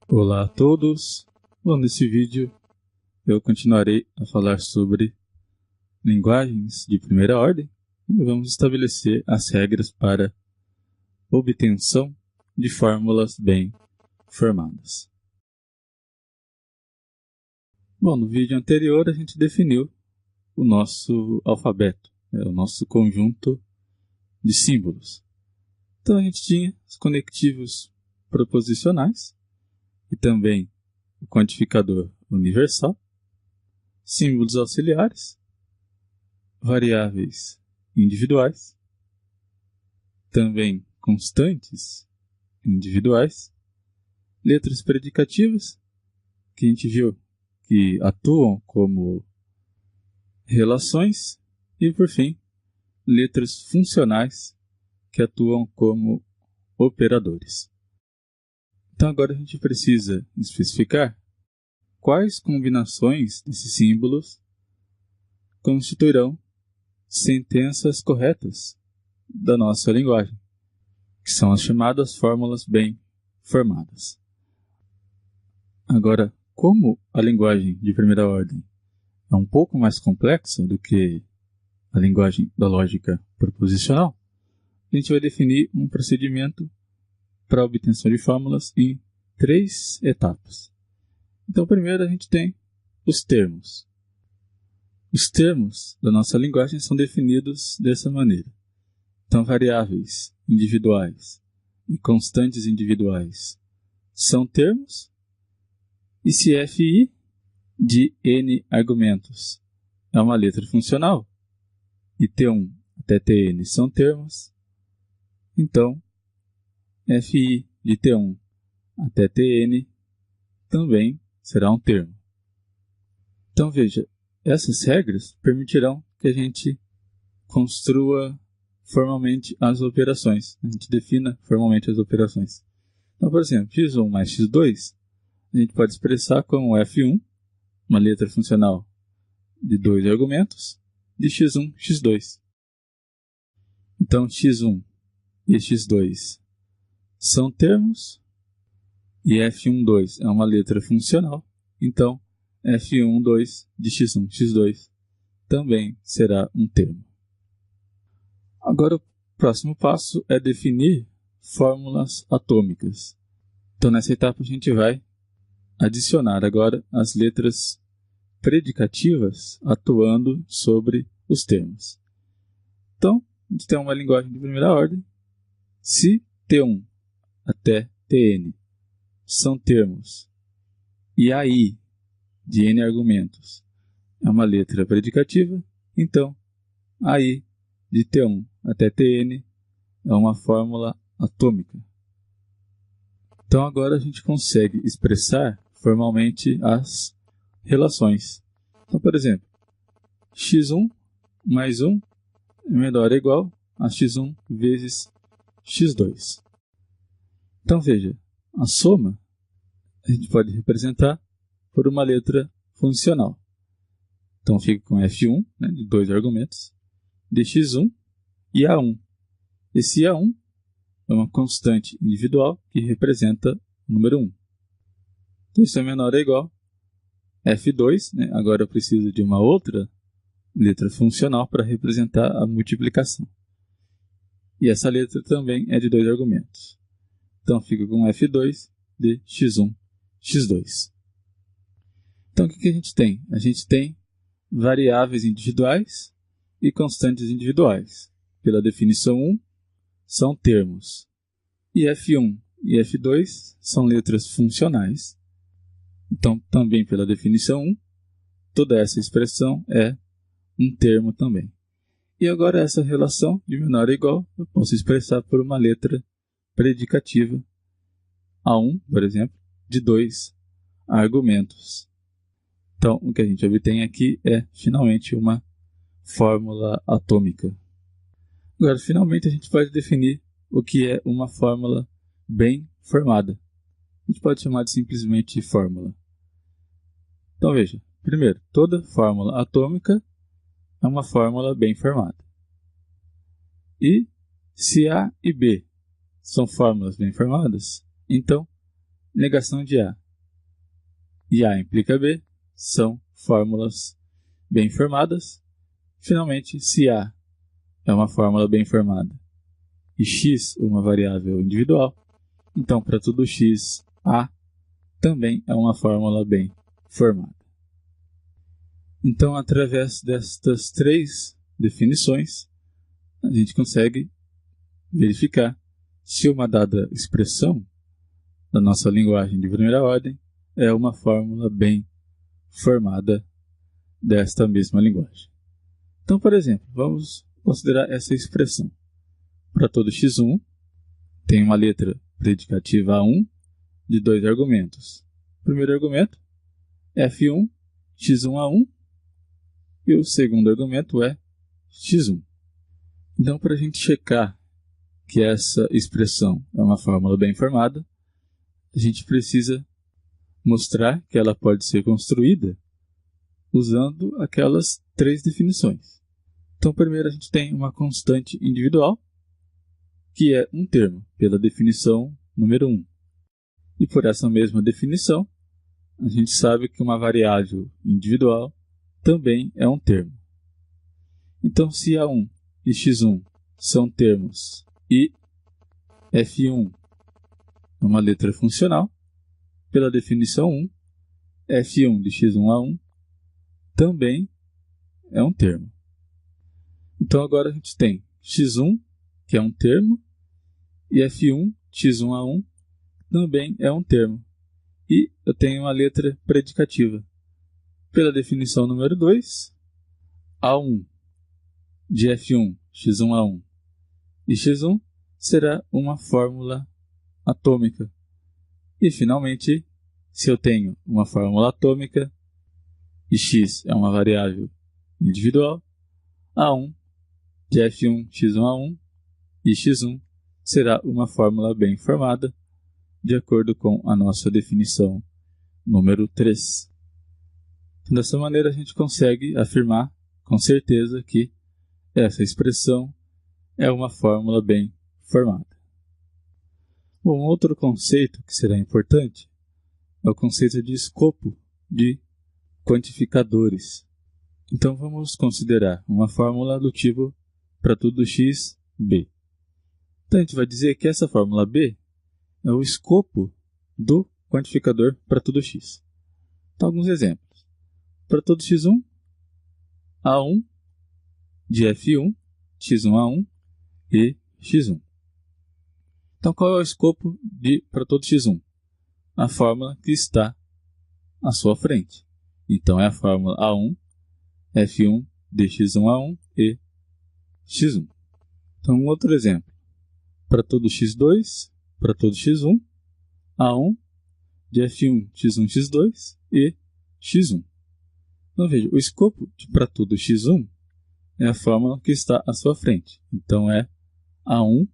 Olá a todos! Bom, nesse vídeo eu continuarei a falar sobre linguagens de primeira ordem e vamos estabelecer as regras para obtenção de fórmulas bem formadas. Bom, no vídeo anterior a gente definiu o nosso alfabeto, o nosso conjunto de símbolos. Então a gente tinha os conectivos proposicionais e também o quantificador universal, símbolos auxiliares, variáveis individuais, também constantes individuais, letras predicativas, que a gente viu que atuam como relações, e por fim, letras funcionais, que atuam como operadores. Então agora a gente precisa especificar quais combinações desses símbolos constituirão sentenças corretas da nossa linguagem, que são as chamadas fórmulas bem formadas. Agora, como a linguagem de primeira ordem é um pouco mais complexa do que a linguagem da lógica proposicional, a gente vai definir um procedimento para a obtenção de fórmulas em 3 etapas. Então, primeiro a gente tem os termos. Os termos da nossa linguagem são definidos dessa maneira. Então, variáveis individuais e constantes individuais são termos, e se fi de n argumentos é uma letra funcional, e t1 até tn são termos, então fi de t1 até tn também será um termo. Então veja, essas regras permitirão que a gente construa formalmente as operações, a gente defina formalmente as operações. Então, por exemplo, x1 mais x2, a gente pode expressar como f1, uma letra funcional de 2 argumentos, de x1, x2. Então, x1 e x2 são termos, e f1, 2 é uma letra funcional, então f1, 2 de x1, x2 também será um termo. Agora o próximo passo é definir fórmulas atômicas. Então nessa etapa a gente vai adicionar agora as letras predicativas atuando sobre os termos. Então, a gente tem uma linguagem de primeira ordem. Se T1 até Tn são termos e AI de n argumentos é uma letra predicativa, então AI de T1 até Tn é uma fórmula atômica. Então agora a gente consegue expressar formalmente as relações. Então, por exemplo, x1 mais 1 é menor ou igual a x1 vezes x2. Então veja, a soma a gente pode representar por uma letra funcional. Então fica com f1, de 2 argumentos, de x1 e a1. Esse a1 é uma constante individual que representa o número 1. Então isso é menor ou igual a f2, agora eu preciso de uma outra letra funcional para representar a multiplicação. E essa letra também é de 2 argumentos. Então fica com f2 de x1, x2. Então o que a gente tem? A gente tem variáveis individuais e constantes individuais. Pela definição 1, são termos. E f1 e f2 são letras funcionais. Então, também pela definição 1, toda essa expressão é um termo também. E agora essa relação de menor ou igual eu posso expressar por uma letra predicativa, A1, por exemplo, de 2 argumentos. Então, o que a gente obtém aqui é, finalmente, uma fórmula atômica. Agora, finalmente, a gente pode definir o que é uma fórmula bem formada. A gente pode chamar de simplesmente fórmula. Então, veja. Primeiro, toda fórmula atômica é uma fórmula bem formada. E se A e B são fórmulas bem formadas, então negação de A e A implica B são fórmulas bem formadas. Finalmente, se A é uma fórmula bem formada e x uma variável individual, então para todo x, A também é uma fórmula bem formada. Então, através destas três definições, a gente consegue verificar se uma dada expressão da nossa linguagem de primeira ordem é uma fórmula bem formada desta mesma linguagem. Então, por exemplo, vamos considerar essa expressão. Para todo x1, tem uma letra predicativa A1 de dois argumentos. O primeiro argumento, f1, x1A1, e o segundo argumento é x1. Então, para a gente checar que essa expressão é uma fórmula bem formada, a gente precisa mostrar que ela pode ser construída usando aquelas três definições. Então, primeiro a gente tem uma constante individual, que é um termo, pela definição número 1. E por essa mesma definição, a gente sabe que uma variável individual também é um termo. Então, se A1 e x1 são termos e f1 é uma letra funcional, pela definição 1, f1 de x1A1 também é um termo. Então, agora a gente tem x1, que é um termo, e f1, x1A1, também é um termo. E eu tenho uma letra predicativa. Pela definição número 2, A1 de f1, x1A1 e x1 será uma fórmula atômica. E, finalmente, se eu tenho uma fórmula atômica e x é uma variável individual, A1 de f1, x1A1 e x1 será uma fórmula bem formada, de acordo com a nossa definição número 3. Dessa maneira, a gente consegue afirmar com certeza que essa expressão é uma fórmula bem formada. Bom, outro conceito que será importante é o conceito de escopo de quantificadores. Então, vamos considerar uma fórmula do tipo para todo x, b. Então, a gente vai dizer que essa fórmula b é o escopo do quantificador para todo x. Então, alguns exemplos. Para todo x1, A1 de f1, x1A1 e x1. Então, qual é o escopo para todo x1? A fórmula que está à sua frente. Então, é a fórmula A1, f1 de x1A1 e x1. Então, um outro exemplo. Para todo x2, para todo x1, A1 de f1, x1, x2 e x1. Então, veja, o escopo para todo x1 é a fórmula que está à sua frente. Então, é A1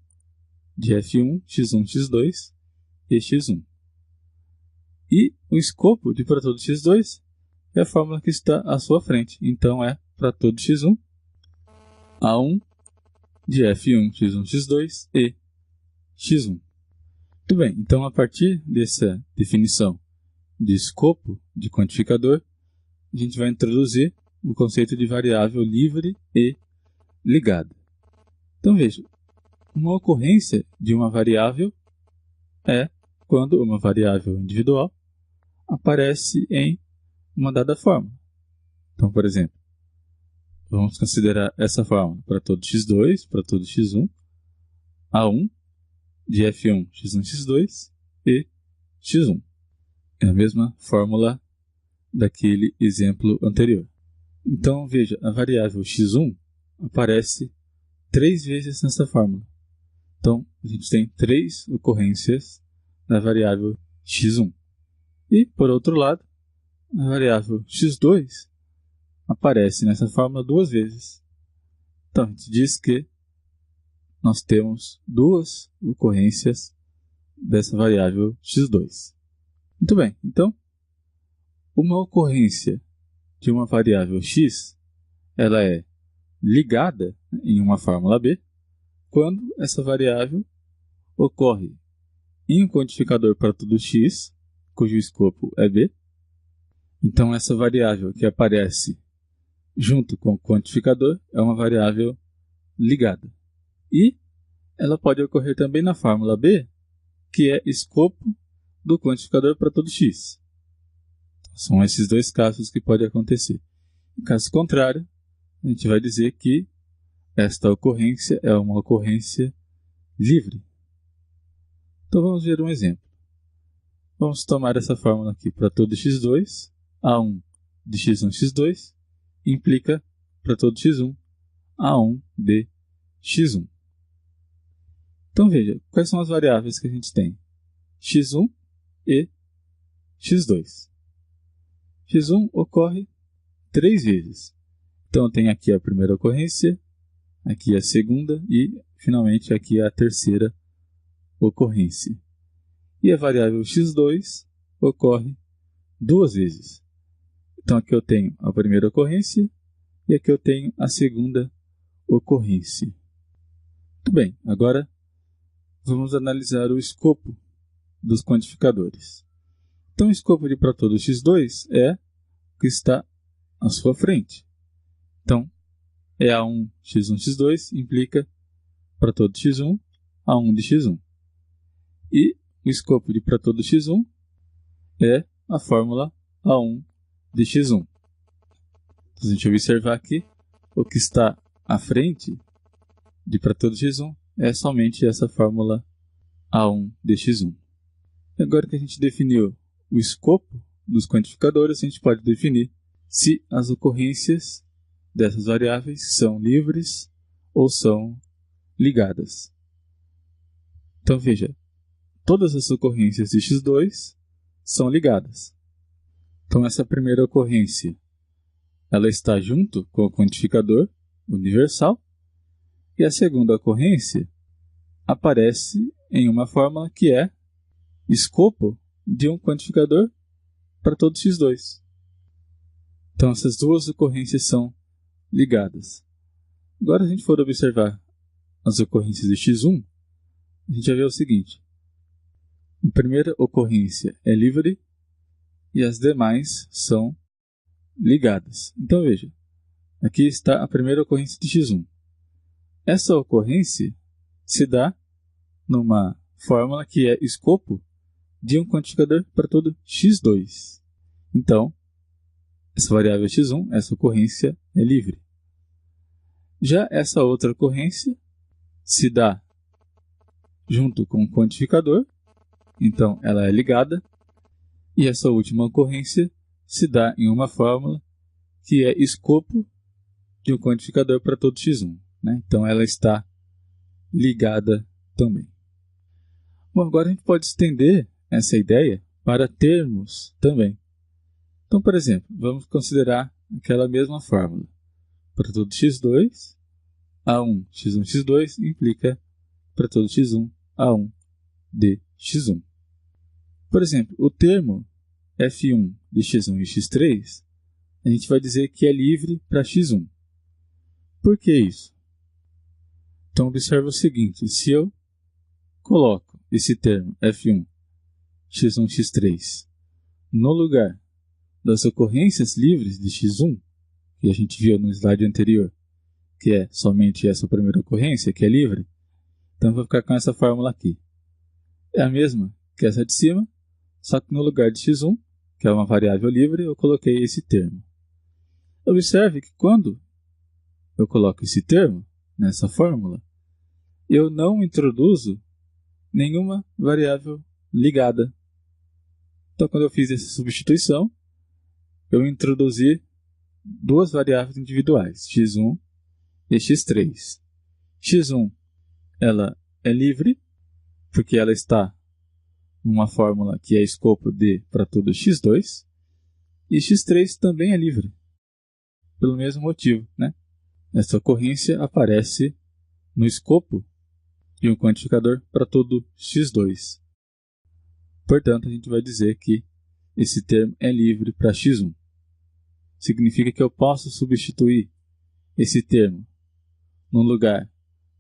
de f1, x1, x2 e x1. E o escopo de para todo x2 é a fórmula que está à sua frente. Então, é para todo x1, A1 de f1, x1, x2 e x1. Muito bem, então a partir dessa definição de escopo de quantificador, a gente vai introduzir o conceito de variável livre e ligada. Então veja, uma ocorrência de uma variável é quando uma variável individual aparece em uma dada fórmula. Então, por exemplo, vamos considerar essa fórmula para todo x2, para todo x1, A1 de f1, x1, x2 e x1. É a mesma fórmula daquele exemplo anterior. Então, veja, a variável x1 aparece 3 vezes nessa fórmula. Então, a gente tem 3 ocorrências da variável x1. E, por outro lado, a variável x2 aparece nessa fórmula 2 vezes. Então, a gente diz que nós temos 2 ocorrências dessa variável x2. Muito bem, então, uma ocorrência de uma variável x, ela é ligada em uma fórmula b, quando essa variável ocorre em um quantificador para todo x, cujo escopo é B. Então, essa variável que aparece junto com o quantificador é uma variável ligada. E ela pode ocorrer também na fórmula B, que é escopo do quantificador para todo x. São esses dois casos que podem acontecer. Em caso contrário, a gente vai dizer que esta ocorrência é uma ocorrência livre. Então vamos ver um exemplo. Vamos tomar essa fórmula aqui para todo x2, A1 de x1, x2, implica para todo x1, A1 de x1. Então veja, quais são as variáveis que a gente tem? x1 e x2. x1 ocorre 3 vezes. Então eu tenho aqui a primeira ocorrência, aqui a segunda e, finalmente, aqui a terceira ocorrência. E a variável x2 ocorre 2 vezes. Então aqui eu tenho a primeira ocorrência e aqui eu tenho a segunda ocorrência. Muito bem, agora vamos analisar o escopo dos quantificadores. Então o escopo de para todo x2 é o que está à sua frente. Então, é A1 x1 x2 implica para todo x1, A1 de x1. E o escopo de para todo x1 é a fórmula A1 de x1. Então, a gente observar aqui, o que está à frente de para todo x1 é somente essa fórmula A1 de x1. Agora que a gente definiu o escopo dos quantificadores, a gente pode definir se as ocorrências dessas variáveis são livres ou são ligadas. Então veja, todas as ocorrências de x2 são ligadas. Então essa primeira ocorrência ela está junto com o quantificador universal e a segunda ocorrência aparece em uma fórmula que é escopo de um quantificador para todo x2. Então essas duas ocorrências são ligadas. Agora, se a gente for observar as ocorrências de x1, a gente vai ver o seguinte. A primeira ocorrência é livre e as demais são ligadas. Então, veja, aqui está a primeira ocorrência de x1. Essa ocorrência se dá numa fórmula que é escopo de um quantificador para todo x2. Então, essa variável x1, essa ocorrência é livre. Já essa outra ocorrência se dá junto com o quantificador, então ela é ligada, e essa última ocorrência se dá em uma fórmula que é escopo de um quantificador para todo x1. Então ela está ligada também. Bom, agora a gente pode estender essa ideia para termos também. Então, por exemplo, vamos considerar aquela mesma fórmula. Para todo x2, A1 x1 x2 implica para todo x1, A1 de x1. Por exemplo, o termo f1 de x1 e x3, a gente vai dizer que é livre para x1. Por que isso? Então, observe o seguinte, se eu coloco esse termo f1, x1, x3 no lugar das ocorrências livres de x1, que a gente viu no slide anterior, que é somente essa primeira ocorrência, que é livre, então eu vou ficar com essa fórmula aqui. É a mesma que essa de cima, só que no lugar de x1, que é uma variável livre, eu coloquei esse termo. Observe que quando eu coloco esse termo nessa fórmula, eu não introduzo nenhuma variável ligada. Então, quando eu fiz essa substituição, eu introduzi duas variáveis individuais, x1 e x3. x1 ela é livre, porque ela está numa fórmula que é escopo de para todo x2, e x3 também é livre, pelo mesmo motivo. Essa ocorrência aparece no escopo de um quantificador para todo x2. Portanto, a gente vai dizer que esse termo é livre para x1. Significa que eu posso substituir esse termo no lugar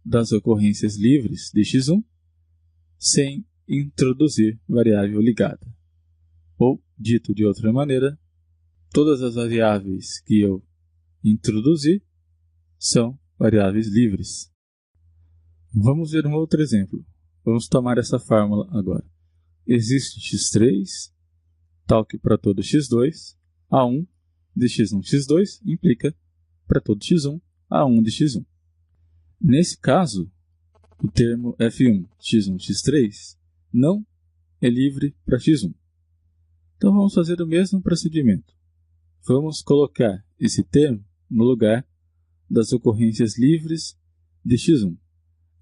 das ocorrências livres de x1 sem introduzir variável ligada. Ou, dito de outra maneira, todas as variáveis que eu introduzi são variáveis livres. Vamos ver um outro exemplo. Vamos tomar essa fórmula agora. Existe x3, tal que para todo x2, A1 de x1, x2 implica para todo x1, A1 de x1. Nesse caso, o termo f1, x1, x3 não é livre para x1. Então vamos fazer o mesmo procedimento. Vamos colocar esse termo no lugar das ocorrências livres de x1.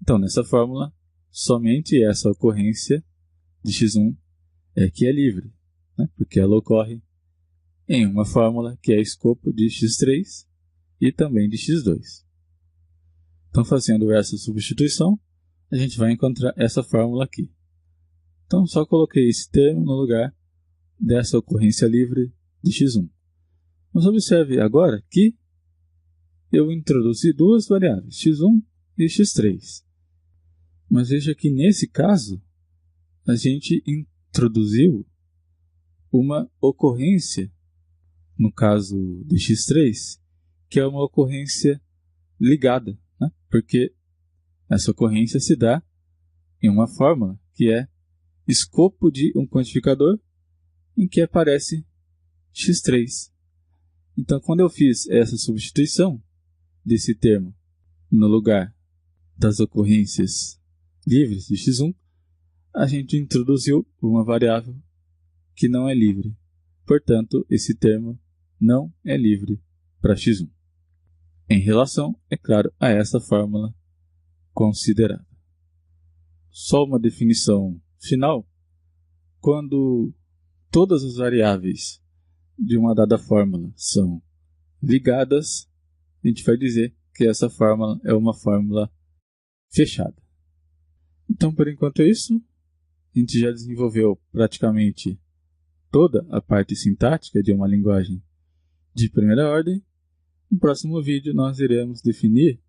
Então, nessa fórmula, somente essa ocorrência de x1 é que é livre, né? Porque ela ocorre em uma fórmula que é escopo de x3 e também de x2. Então, fazendo essa substituição, a gente vai encontrar essa fórmula aqui. Então, só coloquei esse termo no lugar dessa ocorrência livre de x1. Mas observe agora que eu introduzi duas variáveis, x1 e x3. Mas veja que nesse caso, a gente introduziu uma ocorrência, no caso de x3, que é uma ocorrência ligada, né? Porque essa ocorrência se dá em uma fórmula que é escopo de um quantificador em que aparece x3. Então, quando eu fiz essa substituição desse termo no lugar das ocorrências livres de x1, a gente introduziu uma variável que não é livre. Portanto, esse termo não é livre para x1. Em relação, é claro, a essa fórmula considerada. Só uma definição final. Quando todas as variáveis de uma dada fórmula são ligadas, a gente vai dizer que essa fórmula é uma fórmula fechada. Então, por enquanto é isso. A gente já desenvolveu praticamente toda a parte sintática de uma linguagem de primeira ordem. No próximo vídeo, nós iremos definir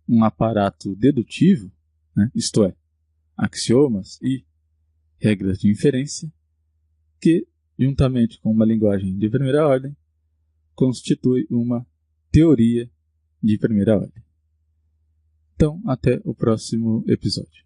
um aparato dedutivo, né? Isto é, axiomas e regras de inferência, que, juntamente com uma linguagem de primeira ordem, constitui uma teoria de primeira ordem. Então, até o próximo episódio.